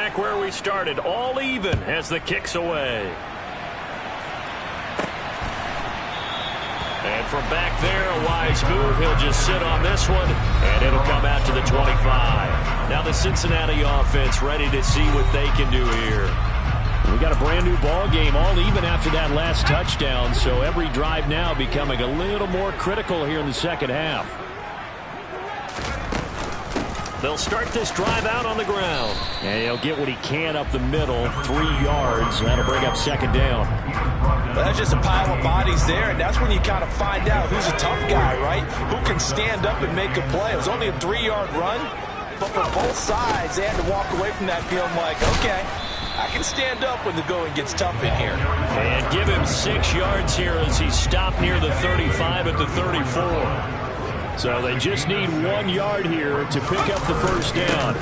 back where we started, all even as the kick's away. And from back there, a wise move. He'll just sit on this one, and it'll come out to the 25. Now the Cincinnati offense ready to see what they can do here. We got a brand new ball game, all even after that last touchdown, so every drive now becoming a little more critical here in the second half. They'll start this drive out on the ground. And he'll get what he can up the middle, 3 yards. That'll bring up second down. Well, that's just a pile of bodies there, and that's when you kind of find out who's a tough guy, right? Who can stand up and make a play. It was only a 3-yard run, but for both sides, they had to walk away from that feeling like, okay, I can stand up when the going gets tough in here. And give him 6 yards here as he stopped near the 35 at the 34. So they just need 1 yard here to pick up the first down.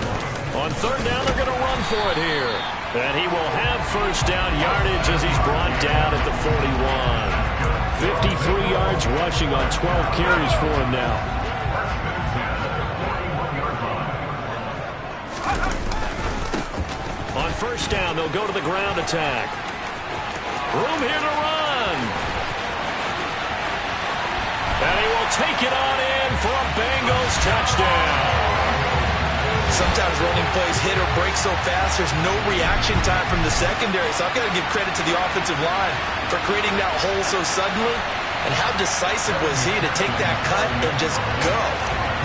On third down, they're going to run for it here. And he will have first down yardage as he's brought down at the 41. 53 yards rushing on 12 carries for him now. On first down, they'll go to the ground attack. Room here to run. And he will take it on in for a Bengals touchdown. Sometimes running plays hit or break so fast, there's no reaction time from the secondary. So I've got to give credit to the offensive line for creating that hole so suddenly. And how decisive was he to take that cut and just go.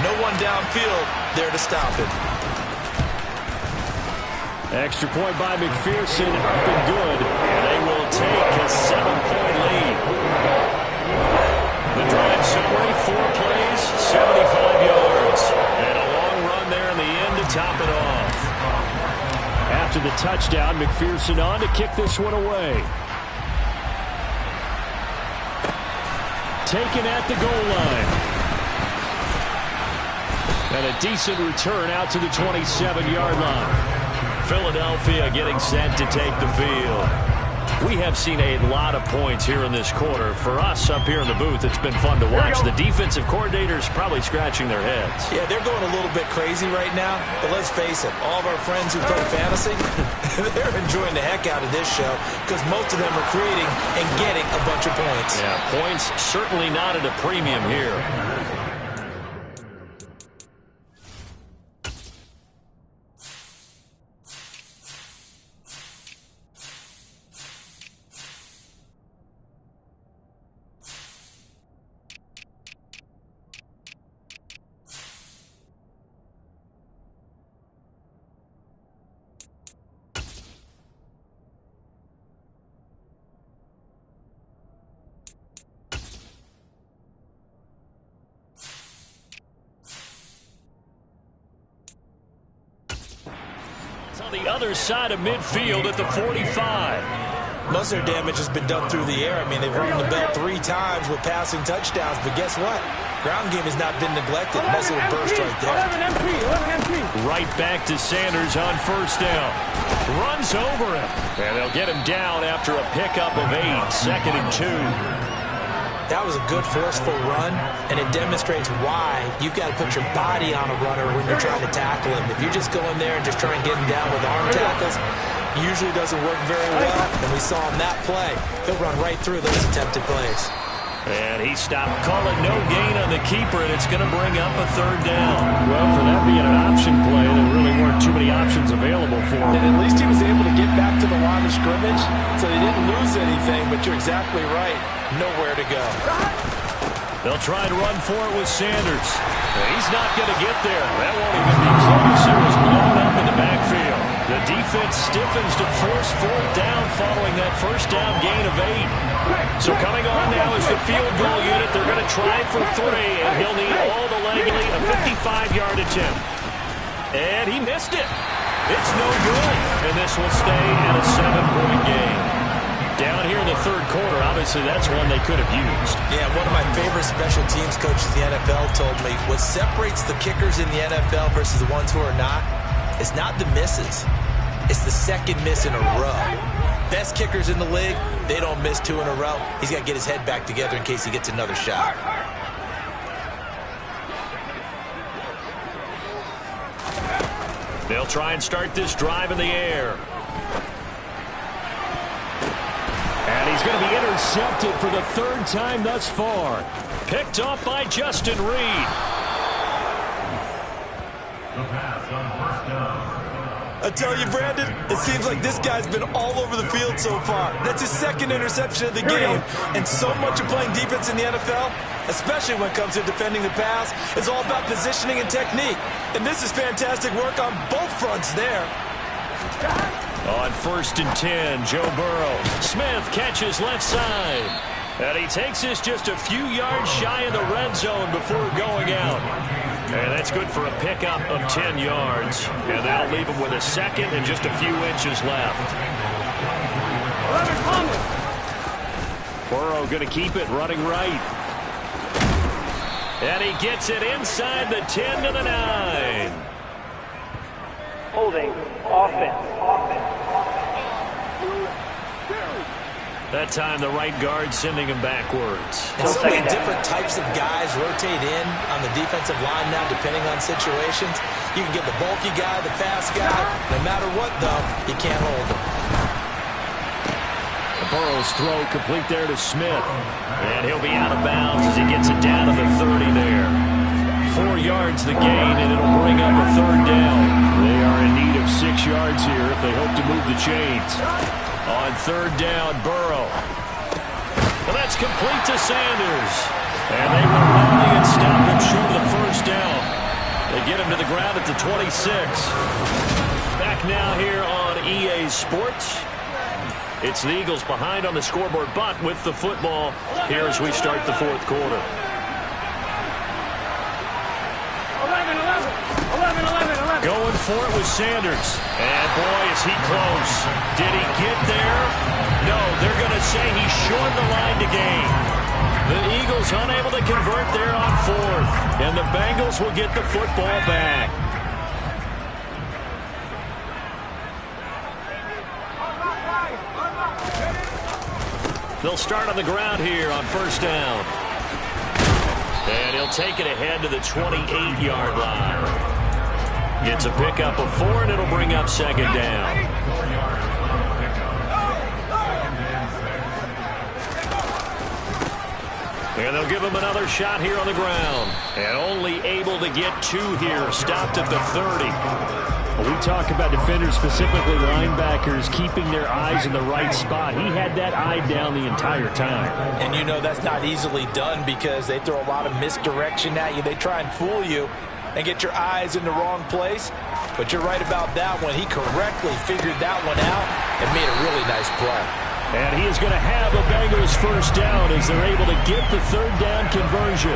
No one downfield there to stop him. Extra point by McPherson, up and good. And they will take a 7-point lead. The drive summary, 4 plays, 75 yards. And a long run there in the end to top it off. After the touchdown, McPherson on to kick this one away. Taken at the goal line. And a decent return out to the 27-yard line. Philadelphia getting set to take the field. We have seen a lot of points here in this quarter. For us up here in the booth, it's been fun to watch. The defensive coordinators probably scratching their heads. Yeah, they're going a little bit crazy right now. But let's face it, all of our friends who play fantasy, they're enjoying the heck out of this show because most of them are creating and getting a bunch of points. Yeah, points certainly not at a premium here. The other side of midfield at the 45. Most of their damage has been done through the air. I mean, they've rung the bell 3 times with passing touchdowns, but guess what? Ground game has not been neglected. Nice little burst right there. Right back to Sanders on first down. Runs over him. And they'll get him down after a pickup of 8. 2nd and 2. That was a good forceful run, and it demonstrates why you've got to put your body on a runner when you're trying to tackle him. If you just go in there and just try and get him down with arm tackles, usually doesn't work very well, and we saw on that play, he'll run right through those attempted plays. And he stopped. Call it no gain on the keeper, and it's going to bring up a 3rd down. Well, for that being an option play, there really weren't too many options available for him. And at least he was able to get back to the line of scrimmage, so he didn't lose anything, but you're exactly right. Nowhere to go. They'll try and run for it with Sanders. He's not going to get there. That won't even be close. It was blown up in the backfield. The defense stiffens to force 4th down following that first down gain of 8. So coming on now is the field goal unit. They're going to try for 3, and he'll need all the legally a 55-yard attempt. And he missed it. It's no good. And this will stay at a 7-point game. Down here in the 3rd quarter, obviously that's one they could have used. Yeah, one of my favorite special teams coaches in the NFL told me what separates the kickers in the NFL versus the ones who are not is not the misses. It's the 2nd miss in a row. Best kickers in the league, they don't miss 2 in a row. He's got to get his head back together in case he gets another shot. They'll try and start this drive in the air. And he's going to be intercepted for the third time thus far. Picked off by Justin Reed. The pass on first down. I tell you, Brandon, it seems like this guy's been all over the field so far. That's his second interception of the game. And so much of playing defense in the NFL, especially when it comes to defending the pass, is all about positioning and technique. And this is fantastic work on both fronts there. On 1st and 10, Joe Burrow. Smith catches left side. And he takes this just a few yards shy of the red zone before going out. And that's good for a pickup of 10 yards. And that'll leave him with a second and just a few inches left. Burrow going to keep it running right. And he gets it inside the 10 to the 9. Holding. Offense. That time the right guard sending him backwards. And so many different types of guys rotate in on the defensive line now depending on situations. You can get the bulky guy, the fast guy. No matter what, though, you can't hold him. Burrow's throw complete there to Smith. And he'll be out of bounds as he gets it down to the 30 there. 4 yards the gain, and it'll bring up a third down. They are in need of 6 yards here if they hope to move the chains. On 3rd down, Burrow. Well, that's complete to Sanders. And they will rally and stop him short of the first down. They get him to the ground at the 26. Back now here on EA Sports. It's the Eagles behind on the scoreboard, but with the football here as we start the 4th quarter. 11. Going for it with Sanders. And boy, is he close. Did he get there? No, they're going to say he's short the line to gain. The Eagles unable to convert there on 4th. And the Bengals will get the football back. They'll start on the ground here on 1st down. And he'll take it ahead to the 28-yard line. Gets a pickup of 4, and it'll bring up 2nd down. And they'll give him another shot here on the ground. And only able to get 2 here. Stopped at the 30. Well, we talk about defenders, specifically linebackers, keeping their eyes in the right spot. He had that eye down the entire time. And you know that's not easily done because they throw a lot of misdirection at you. They try and fool you and get your eyes in the wrong place. But you're right about that one. He correctly figured that one out and made a really nice play. And he is going to have a Bengals first down as they're able to get the 3rd down conversion.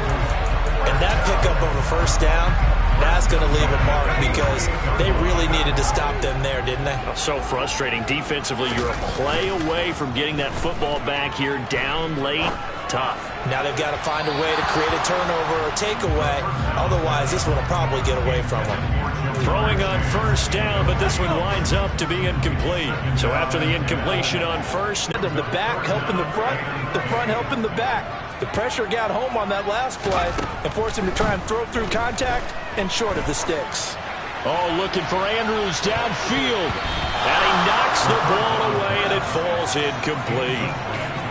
And that pickup of a first down, that's going to leave a mark because they really needed to stop them there, didn't they? So frustrating. Defensively, you're a play away from getting that football back here down late. Tough. Now they've got to find a way to create a turnover or takeaway. Otherwise, this one will probably get away from them. Throwing on 1st down, but this one winds up to be incomplete. So after the incompletion on 1st. The back helping the front helping the back. The pressure got home on that last play and forced him to try and throw through contact and short of the sticks. Oh, looking for Andrews downfield. And he knocks the ball away, and it falls incomplete.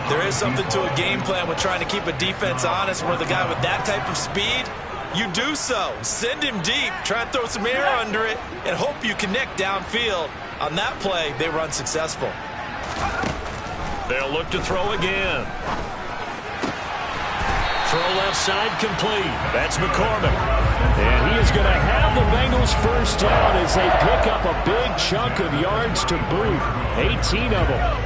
There is something to a game plan with trying to keep a defense honest where the guy with that type of speed, you do so. Send him deep, try and throw some air under it, and hope you connect downfield. On that play, they were unsuccessful. They'll look to throw again. Throw left side complete. That's McCormick. And he is going to have the Bengals first down as they pick up a big chunk of yards to boot. 18 of them.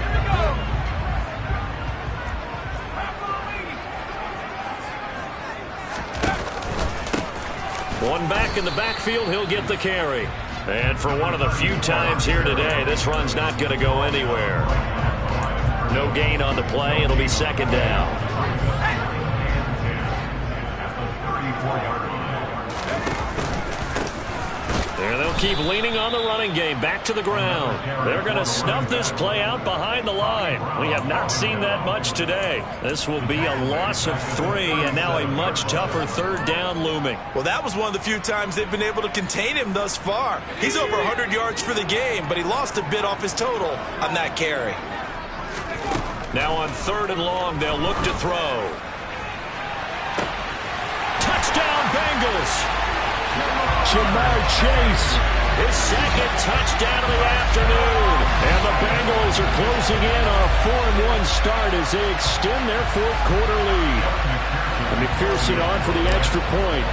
One back in the backfield, he'll get the carry. And for one of the few times here today, this run's not going to go anywhere. No gain on the play. It'll be 2nd down. And they'll keep leaning on the running game back to the ground. They're going to snuff this play out behind the line. We have not seen that much today. This will be a loss of 3, and now a much tougher third down looming. Well, that was one of the few times they've been able to contain him thus far. He's over 100 yards for the game, but he lost a bit off his total on that carry. Now on 3rd and long, they'll look to throw. Touchdown, Bengals! Jamar Chase. His 2nd touchdown of the afternoon. And the Bengals are closing in on a 4-1 start as they extend their 4th quarter lead. And McPherson on for the extra point.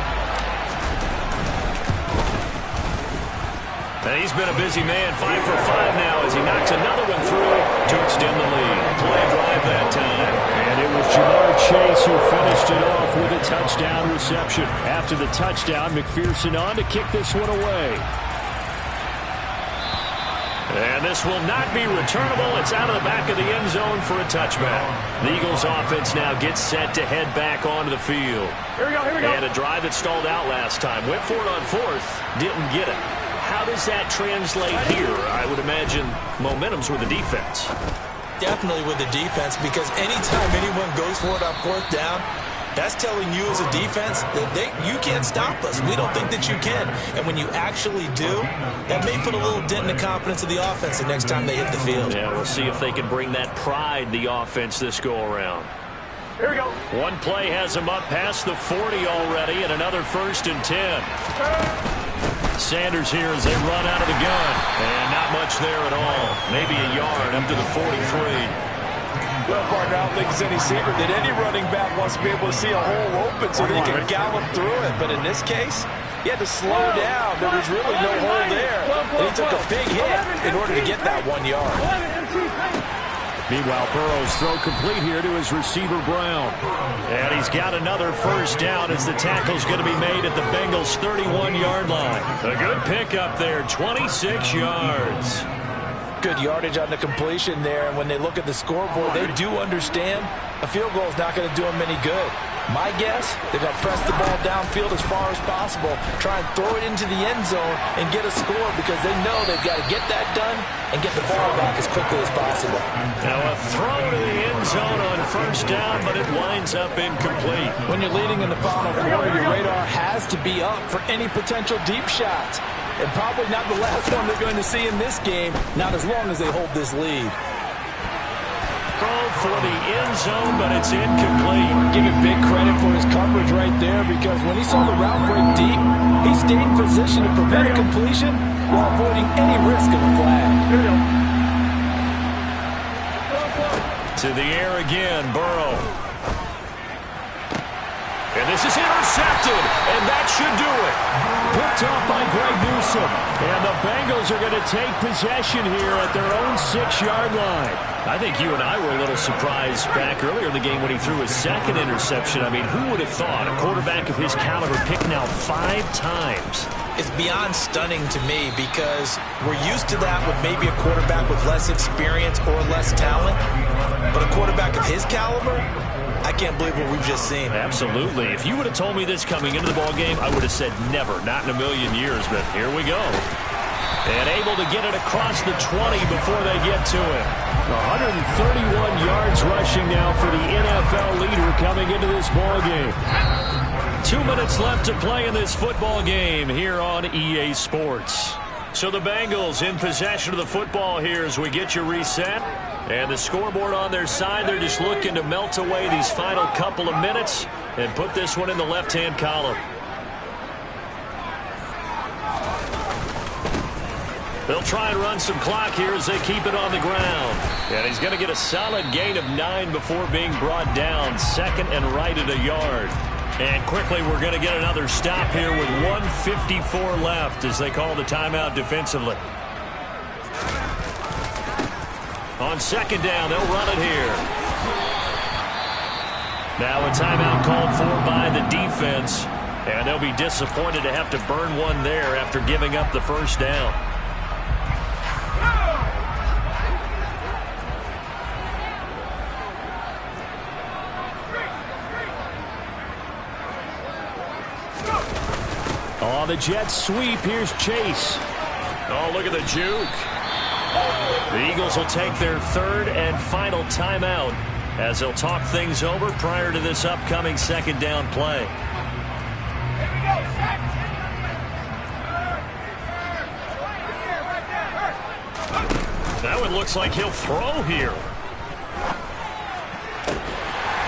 And he's been a busy man, 5 for 5 now as he knocks another one through to extend the lead. Play drive that time. And it was Jamar Chase who finished it off with a touchdown reception. After the touchdown, McPherson on to kick this one away. And this will not be returnable. It's out of the back of the end zone for a touchback. The Eagles offense now gets set to head back onto the field. Here we go, here we go. And a drive that stalled out last time. Went for it on 4th, didn't get it. How does that translate here? I would imagine momentum's with the defense. Definitely with the defense, because anytime anyone goes for it on 4th down, that's telling you as a defense that you can't stop us. We don't think that you can. And when you actually do, that may put a little dent in the confidence of the offense the next time they hit the field. Yeah, we'll see if they can bring that pride, the offense, this go-around. Here we go. One play has them up past the 40 already, and another 1st and 10. Sanders here as they run out of the gun. And not much there at all. Maybe a yard up to the 43. Well, partner, I don't think it's any secret that any running back wants to be able to see a hole open so they can gallop through it. But in this case, he had to slow down. There was really no hole there. And he took a big hit in order to get that 1 yard. Meanwhile, Burrow's throw complete here to his receiver, Brown. And he's got another 1st down as the tackle's going to be made at the Bengals' 31-yard line. A good pickup there, 26 yards. Good yardage on the completion there. And when they look at the scoreboard, they do understand a field goal is not going to do them any good. My guess, they're going to press the ball downfield as far as possible, try and throw it into the end zone and get a score because they know they've got to get that done and get the ball back as quickly as possible. Now a throw to the end zone on 1st down, but it winds up incomplete. When you're leading in the final quarter, your radar has to be up for any potential deep shots. And probably not the last one they're going to see in this game, not as long as they hold this lead. Throw for the end zone, but it's incomplete. Give him big credit for his coverage right there because when he saw the route break deep, he stayed in position to prevent a completion while avoiding any risk of a flag. Here we go. To the air again, Burrow. And this is intercepted, and that should do it. Picked off by Greg Newsome. And the Bengals are going to take possession here at their own 6-yard line. I think you and I were a little surprised back earlier in the game when he threw his 2nd interception. I mean, who would have thought a quarterback of his caliber picked now 5 times? It's beyond stunning to me because we're used to that with maybe a quarterback with less experience or less talent. But a quarterback of his caliber, I can't believe what we've just seen. Absolutely. If you would have told me this coming into the ballgame, I would have said never, not in a million years, but here we go. And able to get it across the 20 before they get to it. 131 yards rushing now for the NFL leader coming into this ballgame. 2 minutes left to play in this football game here on EA Sports. So the Bengals in possession of the football here as we get you reset. And the scoreboard on their side, they're just looking to melt away these final couple of minutes and put this one in the left-hand column. They'll try and run some clock here as they keep it on the ground. And he's going to get a solid gain of 9 before being brought down. 2nd and right at a yard. And quickly we're going to get another stop here with 1:54 left as they call the timeout defensively. On 2nd down, they'll run it here. Now a timeout called for by the defense. And they'll be disappointed to have to burn one there after giving up the 1st down. On the jet sweep, here's Chase. Oh, look at the juke. The Eagles will take their third and final timeout as they'll talk things over prior to this upcoming second down play. That one looks like he'll throw here.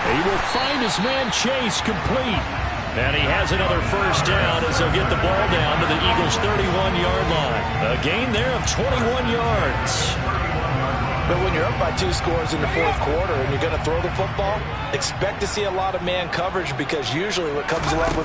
He will find his man Chase complete. And he has another first down as they'll get the ball down to the Eagles' 31-yard line. A gain there of 21 yards. But when you're up by 2 scores in the fourth quarter and you're going to throw the football, expect to see a lot of man coverage because usually what comes along with